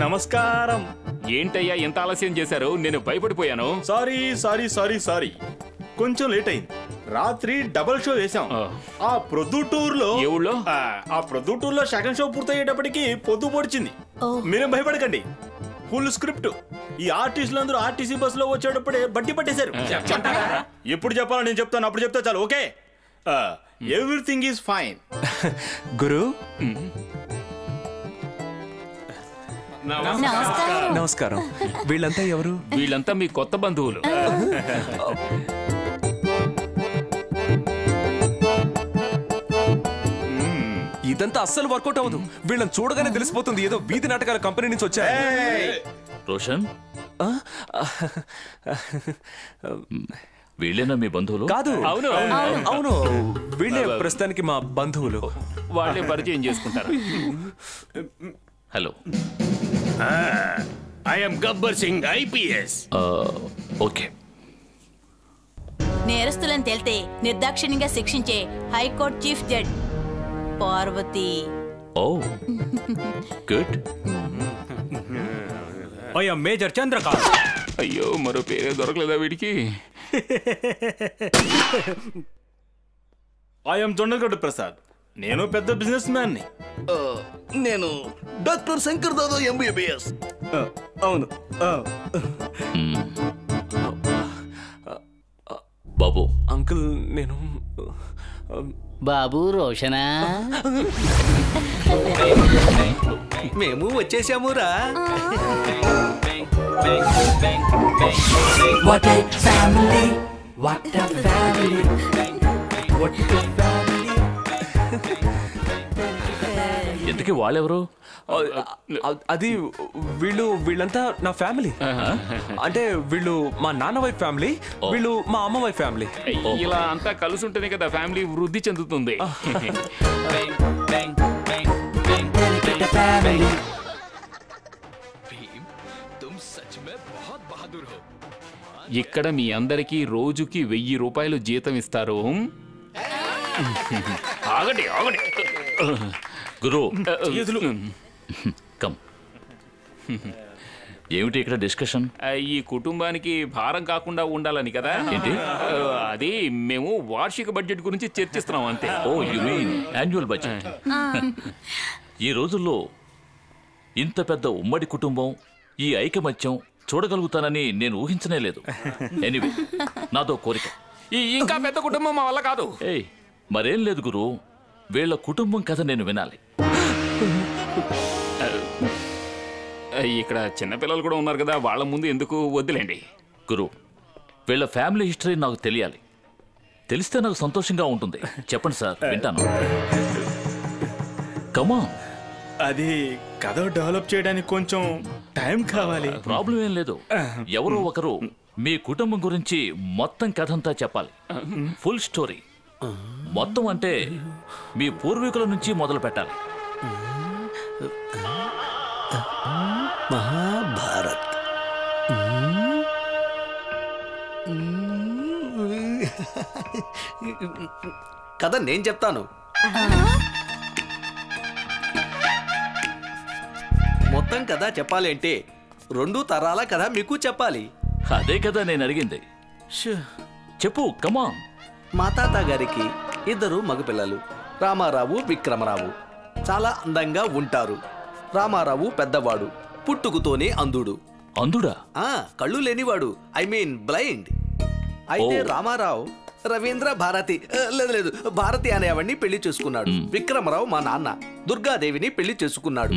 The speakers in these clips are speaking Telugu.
నమస్కారం. ఏంటయ్యా ఎంత ఆలస్యం చేశారు? నేను భయపడిపోయాను. సారీ కొంచెం లేట్ అయింది. రాత్రి డబుల్ షో వేసాం ఆ ప్రొద్దుటూరులో. ఏ ఊళ్ళో? ఆ ప్రొద్దుటూరులో సెకండ్ షో పూర్తయ్యేటప్పటికి పొద్దు పొడిచింది. మీరేం భయపడకండి, ఫుల్ స్క్రిప్ట్. ఈ ఆర్టిస్టులందరూ ఆర్టీసీ బస్సులో వచ్చేటప్పుడే బట్టి పట్టేశారు. ఎప్పుడు చెప్పాలో నేను చెప్తాను, అప్పుడు చెప్తా చాలు. Okay, everything is fine. గురు నమస్కారం. నమస్కారం. వీళ్ళంతా ఎవరు? వీళ్ళంతా మీ కొత్త బంధువులు. ఇదంతా అస్సలు వర్కౌట్ అవ్వదు. వీళ్ళని చూడగానే తెలిసిపోతుంది ఏదో వీధి నాటకాల కంపెనీ నుంచి వచ్చా. రోషన్, వీళ్ళేనా మీ బంధువులు? కాదు. అవును అవును, వీళ్ళే ప్రస్తుతానికి మా బంధువులు. వాళ్ళే పరిచయం చేసుకుంటారు. Hello, I am Gabbar Singh, IPS. Okay. నేరస్తులను తేల్తే నిర్దాక్షిణ్యంగా శిక్షించే high court chief judge Parvathi. Oh good. I am major Chandrakant. అయ్యో, మరో పేరే దొరకలేదా వీడికి? I am Jonnalagadda Prasad. నేను పెద్ద బిజినెస్ మ్యాన్ ని. నేను డాక్టర్ శంకర్ దాదా ఎంబీబీఎస్. అవును. బాబు. అంకుల్, నేను బాబు రోషనా. మేము వచ్చేసామురా. What a family, what a family, what a family. ఎందుకు వాళ్ళెవరు? అది వీళ్ళంతా నా ఫ్యామిలీ. అంటే వీళ్ళు మా నాన్న వైఫ్ ఫ్యామిలీ, వీళ్ళు మా అమ్మ వైఫ్ ఫ్యామిలీ. ఇలా అంతా కలిసి ఉంటేనే కదా ఫ్యామిలీ వృద్ధి చెందుతుంది. ఇక్కడ మీ అందరికీ రోజుకి 1000 రూపాయలు జీతం ఇస్తారు. ఆగండి ఆగండి గురు, కమ్. ఏమిటి ఇక్కడ డిస్కషన్? ఈ కుటుంబానికి భారం కాకుండా ఉండాలని కదా. ఏంటి? అది మేము వార్షిక బడ్జెట్ గురించి చర్చిస్తున్నాం అంతే. ఓ, యు మీన్ యాన్యువల్ బడ్జెట్. ఈ రోజుల్లో ఇంత పెద్ద ఉమ్మడి కుటుంబం, ఈ ఐకమత్యం చూడగలుగుతానని నేను ఊహించనే లేదు. ఎనీవే, నాదో కోరిక. ఇంకా పెద్ద కుటుంబం మా వల్ల కాదు. ఏయ్, మరేం లేదు గురు, వీళ్ళ కుటుంబం కథ నేను వినాలి. ఇక్కడ చిన్నపిల్లలు కూడా ఉన్నారు కదా, వాళ్ళ ముందు ఎందుకు, వద్దులేండి. గురు, వీళ్ళ ఫ్యామిలీ హిస్టరీ నాకు తెలియాలి. తెలిస్తే నాకు సంతోషంగా ఉంటుంది. చెప్పండి సార్, వింటాను. కమాన్. అది కథ డెవలప్ చేయడానికి కొంచెం టైం కావాలి. ప్రాబ్లం ఏం లేదు. ఎవరో ఒకరు మీ కుటుంబం గురించి మొత్తం కథ అంతా చెప్పాలి. ఫుల్ స్టోరీ మొత్తం. అంటే మీ పూర్వీకుల నుంచి మొదలు పెట్టాలి. మహాభారత్. కథ నేను చెప్తాను. మొత్తం కథ చెప్పాలి అంటే 2 తరాల కథ మీకు చెప్పాలి. అదే కదా నేను అడిగింది. చెప్పు, కమాన్. మా తాత గారికి 2 మగపిల్లలు, రామారావు, విక్రమరావు. చాలా అందంగా ఉంటారు. రామారావు పెద్దవాడు, పుట్టుకతోనే అంధుడు. అంధుడా? కళ్ళు లేనివాడు, ఐ మీన్ బ్లైండ్. అయితే రామారావు రవీంద్ర భారతి, లేదు భారతి అనేవాడిని పెళ్లి చేసుకున్నాడు. విక్రమరావు మా నాన్న దుర్గాదేవిని పెళ్లి చేసుకున్నాడు.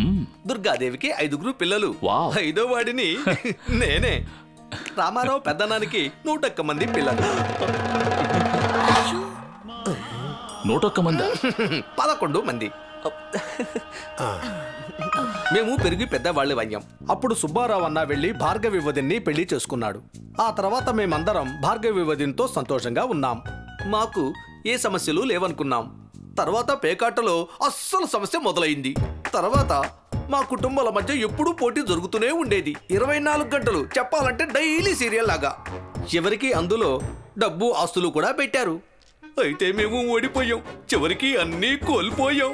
దుర్గాదేవికి 5 పిల్లలు. 5వ వాడిని నేనే. రామారావు పెద్దనానికి 101 మంది పిల్లలు. 101 మంది? 11 మంది. మేము పెరిగి పెద్దవాళ్ళు అయ్యాం. అప్పుడు సుబ్బారావు అన్న వెళ్లి భార్గవి వదిన్ని పెళ్లి చేసుకున్నాడు. ఆ తర్వాత మేమందరం భార్గవి వదిన్తో సంతోషంగా ఉన్నాం. మాకు ఏ సమస్యలు లేవనుకున్నాం. తర్వాత పేకాటలో అస్సలు సమస్య మొదలైంది. తర్వాత మా కుటుంబాల మధ్య ఎప్పుడూ పోటీ జరుగుతూనే ఉండేది. 24 గంటలు, చెప్పాలంటే డైలీ సీరియల్ లాగా. చివరికి అందులో డబ్బు ఆస్తులు కూడా పెట్టారు. అయితే మేము ఓడిపోయాం. చివరికి అన్నీ కోల్పోయాం.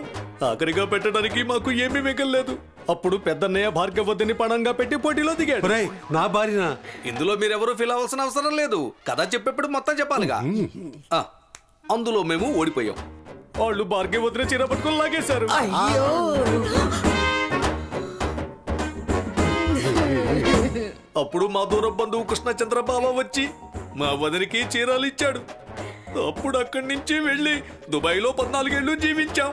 ఆఖరిగా పెట్టడానికి మాకు ఏమీ మిగల్లేదు. అప్పుడు పెద్దన్నయ్య భార్గవతిని పణంగా పెట్టి పోటీలో దిగాడు. నా భార్యనా? ఇందులో మీరెవరూ ఫీల్ అవ్వాల్సిన అవసరం లేదు. కథ చెప్పేప్పుడు మొత్తం చెప్పాలిగా. అందులో మేము ఓడిపోయాం. వాళ్ళు భార్గవతిని చీర పట్టుకుని లాగేశారు. అప్పుడు మా దూరం బంధువు కృష్ణచంద్ర బాబా వచ్చి మా వదినికి చీరలు ఇచ్చాడు. అప్పుడు అక్కడి నుంచి వెళ్ళి దుబాయ్లో 14 ఏళ్ళు జీవించాం,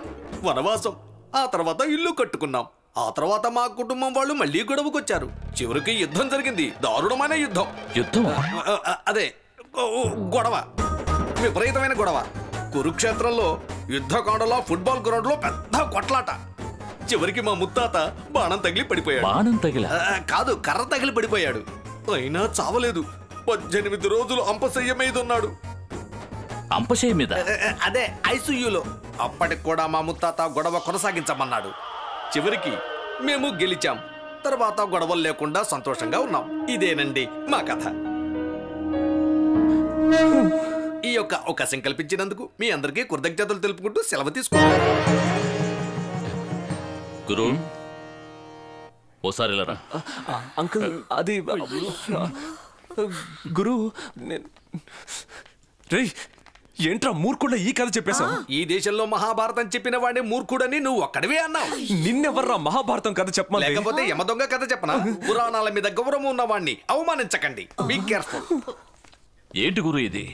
వనవాసం. ఆ తర్వాత ఇల్లు కట్టుకున్నాం. ఆ తర్వాత మా కుటుంబం వాళ్ళు మళ్ళీ గొడవకొచ్చారు. చివరికి యుద్ధం జరిగింది, దారుణమైన యుద్ధం. అదే గొడవ, విపరీతమైన గొడవ. కురుక్షేత్రంలో యుద్ధకాండలో ఫుట్బాల్ గ్రౌండ్ లో పెద్ద కొట్లాట. చివరికి మా ముత్తాత బాణం తగిలి పడిపోయాడు. బాణం తగిలా? కాదు, కర్ర తగిలి పడిపోయాడు. అయినా చావలేదు. 18 రోజులు అంపశయ్య మీద ఉన్నాడు. అంపశయ్య మీద? అదే ఐసీయూలో. అప్పటికి కూడా మా ముత్తాత గొడవ కొనసాగించమన్నాడు. చివరికి మేము గెలిచాం. తర్వాత గొడవలు లేకుండా సంతోషంగా ఉన్నాం. ఇదేనండి మా కథ. ఈ యొక్క అవకాశం కల్పించినందుకు మీ అందరికీ కృతజ్ఞతలు తెలుపుకుంటూ సెలవు తీసుకుంటాం. గురు, ఓసారి ఇలా అంకుల్. అది గురు, రే ఏంట్రా మూర్ఖుడ ఈ కథ చెప్పేశావు? ఈ దేశంలో మహాభారతం చెప్పిన వాడిని మూర్ఖుడని నువ్వు ఒక్కడివే అన్నావు. నిన్నెవర్రా మహాభారతం కథ చెప్పమని? లేకపోతే యమదొంగ కథ చెప్పనా? పురాణాల మీద గౌరవం ఉన్నవాడిని అవమానించకండి. Be careful. ఏంటి గురు ఇది?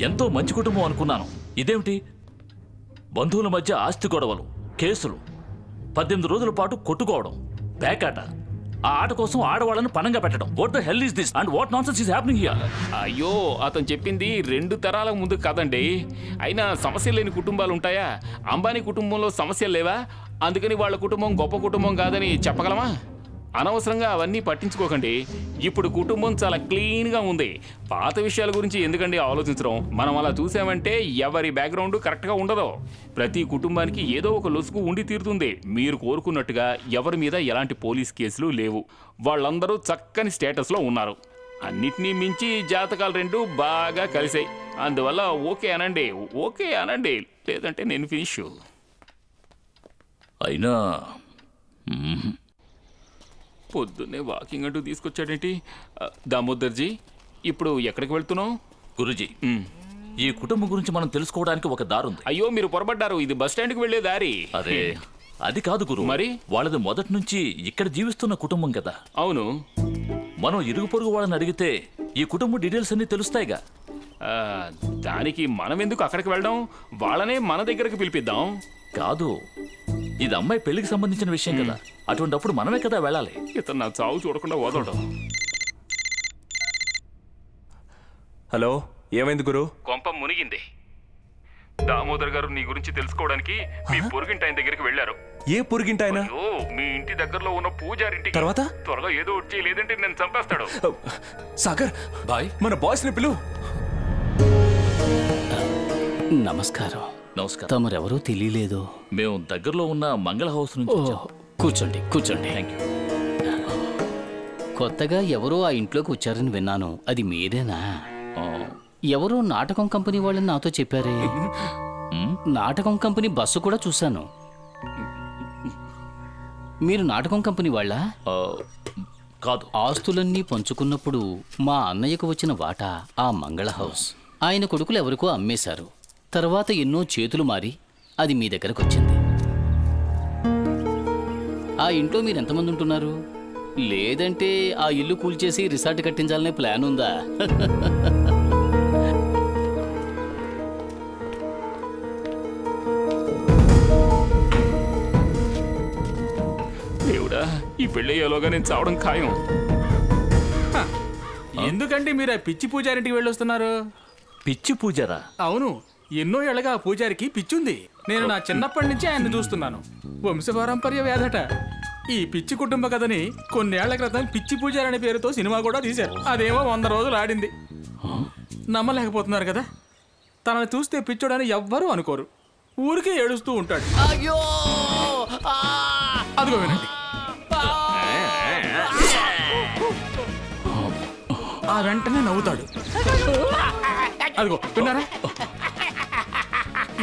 ఎంతో మంచి కుటుంబం అనుకున్నాను. ఇదేమిటి? బంధువుల మధ్య ఆస్తి గొడవలు, కేసులు, 18 రోజుల పాటు కొట్టుకోవడం, పేకాట, ఆ ఆట కోసం ఆడవాళ్ళను పణంగా పెట్టడం. What the hell is this and what nonsense is happening here? అయ్యో, అతను చెప్పింది 2 తరాల ముందు కదండి. అయినా సమస్యలు లేని కుటుంబాలు ఉంటాయా? అంబానీ కుటుంబంలో సమస్యలు లేవా? అందుకని వాళ్ళ కుటుంబం గొప్ప కుటుంబం కాదని చెప్పగలమా? అనవసరంగా అవన్నీ పట్టించుకోకండి. ఇప్పుడు కుటుంబం చాలా క్లీన్గా ఉంది. పాత విషయాల గురించి ఎందుకండి ఆలోచించడం? మనం అలా చూసామంటే ఎవరి బ్యాక్గ్రౌండ్ కరెక్ట్గా ఉండదు. ప్రతి కుటుంబానికి ఏదో ఒక లొసుగు ఉండి తీరుతుంది. మీరు కోరుకున్నట్టుగా ఎవరి మీద ఎలాంటి పోలీస్ కేసులు లేవు. వాళ్ళందరూ చక్కని స్టేటస్లో ఉన్నారు. అన్నిటినీ మించి జాతకాలు 2 బాగా కలిసాయి. అందువల్ల ఓకే అనండి, ఓకే అనండి, లేదంటే నేను ఫినిష్. అయినా పొద్దున్నే వాకింగ్ అంటూ తీసుకొచ్చాడేంటి? దామోదర్జీ, ఇప్పుడు ఎక్కడికి వెళ్తున్నావు? గురుజీ, ఈ కుటుంబం గురించి మనం తెలుసుకోవడానికి ఒక దారి ఉంది. అయ్యో, మీరు పొరపడ్డారు. ఇది బస్ స్టాండ్కి వెళ్లే దారి. అదే, అది కాదు గురు. మరి వాళ్ళది మొదటి నుంచి ఇక్కడ జీవిస్తున్న కుటుంబం కదా. అవును. మనం ఇరుగు పొరుగు వాళ్ళని అడిగితే ఈ కుటుంబం డీటెయిల్స్ అన్ని తెలుస్తాయిగా. దానికి మనం ఎందుకు అక్కడికి వెళ్ళడం? వాళ్ళనే మన దగ్గరకు పిలిపిద్దాం. కాదు, ఇది అమ్మాయి పెళ్లికి సంబంధించిన విషయం కదా. అటువంటిప్పుడు మనమే కదా వెళ్ళాలి. ఇతను నా చావు చూడకుండా వదలడం. హలో, ఏమైంది గురు? కొంప మునిగింది. దామోదర్ గారు నీ గురించి తెలుసుకోవడానికి మీ పొరుగింటాయన దగ్గరికి వెళ్ళారు. ఏ పొరుగింటాయన? మీ ఇంటి దగ్గరలో ఉన్న పూజారింటికి. తర్వాత త్వరగా ఏదో వచ్చి, లేదంటే నేను చంపేస్తాడు. సాగర్ బాయ్, మన బాయ్స్ ని పిలు. నమస్కారం. నమస్కారం. తమరెవరూ తెలియలేదు. మేము దగ్గరలో ఉన్న మంగళ హౌస్ నుంచి. కూర్చోండి, కూర్చోండి. Thank you. కొత్తగా ఎవరో ఆ ఇంట్లోకి వచ్చారని విన్నాను. అది మీరేనా? ఎవరో నాటకం కంపెనీ వాళ్ళని నాతో చెప్పారే. నాటకం కంపెనీ బస్సు కూడా చూశాను. మీరు నాటకం కంపెనీ వాళ్ళ? కాదు. ఆస్తులన్నీ పంచుకున్నప్పుడు మా అన్నయ్యకు వచ్చిన వాటా ఆ మంగళ హౌస్ ఆయన కొడుకులు ఎవరికో అమ్మేశారు. తర్వాత ఎన్నో చేతులు మారి అది మీ దగ్గరకు వచ్చింది. ఆ ఇంట్లో మీరు ఎంతమంది ఉంటున్నారు? లేదంటే ఆ ఇల్లు కూల్చేసి రిసార్ట్ కట్టించాలనే ప్లాన్ ఉందా? దేవుడా, ఈ పెళ్ళయ్యేలోగా నేను చావడం ఖాయం. ఎందుకంటే మీరు ఆ పిచ్చి పూజారింటికి వెళ్ళొస్తున్నారు? పిచ్చి పూజారా? అవును, ఎన్నో ఏళ్ళగా ఆ పూజారికి పిచ్చుంది. నేను నా చిన్నప్పటి నుంచి ఆయన్ని చూస్తున్నాను. వంశపారంపర్య వ్యాధట. ఈ పిచ్చి కుటుంబ కథని కొన్నేళ్ల క్రితం పిచ్చి పూజారి అనే పేరుతో సినిమా కూడా తీశారు. అదేమో 100 రోజులు ఆడింది. నమ్మలేకపోతున్నారు కదా? తనని చూస్తే పిచ్చోడని ఎవ్వరూ అనుకోరు. ఊరికే ఏడుస్తూ ఉంటాడు. అదిగో వినండి. ఆ వెంటనే నవ్వుతాడు. అదిగో విన్నారా?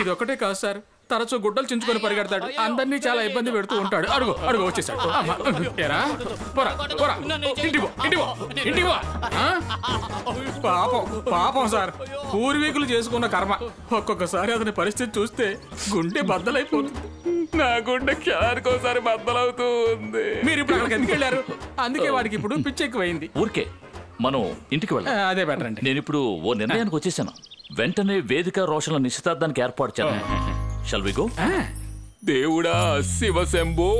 ఇదొక్కటే కాదు సార్, తరచూ గుడ్డలు చించుకొని పరిగెడతాడు. అందరినీ చాలా ఇబ్బంది పెడుతూ ఉంటాడు. అడుగు అడుగు వచ్చేసాడు. అమ్మా, ఏరా, పోరా, పోరా. ఇంటికి పో. ఆ? పాపం పాపం సార్, పూర్వీకులు చేసుకున్న కర్మ. ఒక్కొక్కసారి అతని పరిస్థితి చూస్తే గుండె బద్దలైపోతుంది. నా గుండె క్షణానికోసారి బద్దలవుతూ ఉంది. మీరు ఇప్పుడు అక్కడికి ఎందుకు వెళ్ళారు? అందుకే వాడికి ఇప్పుడు పిచ్చి ఎక్కువైంది. ఊరికే మనం ఇంటికి వెళ్ళాం. అదే బెటర్ అండి. నేను ఇప్పుడు ఓ నిర్ణయానికి వచ్చేసాను. వెంటనే వేదిక రోషన్ల నిశ్చితార్థానికి ఏర్పాటు చేద్దాం. Shall we go? దేవుడా శివ శంభో.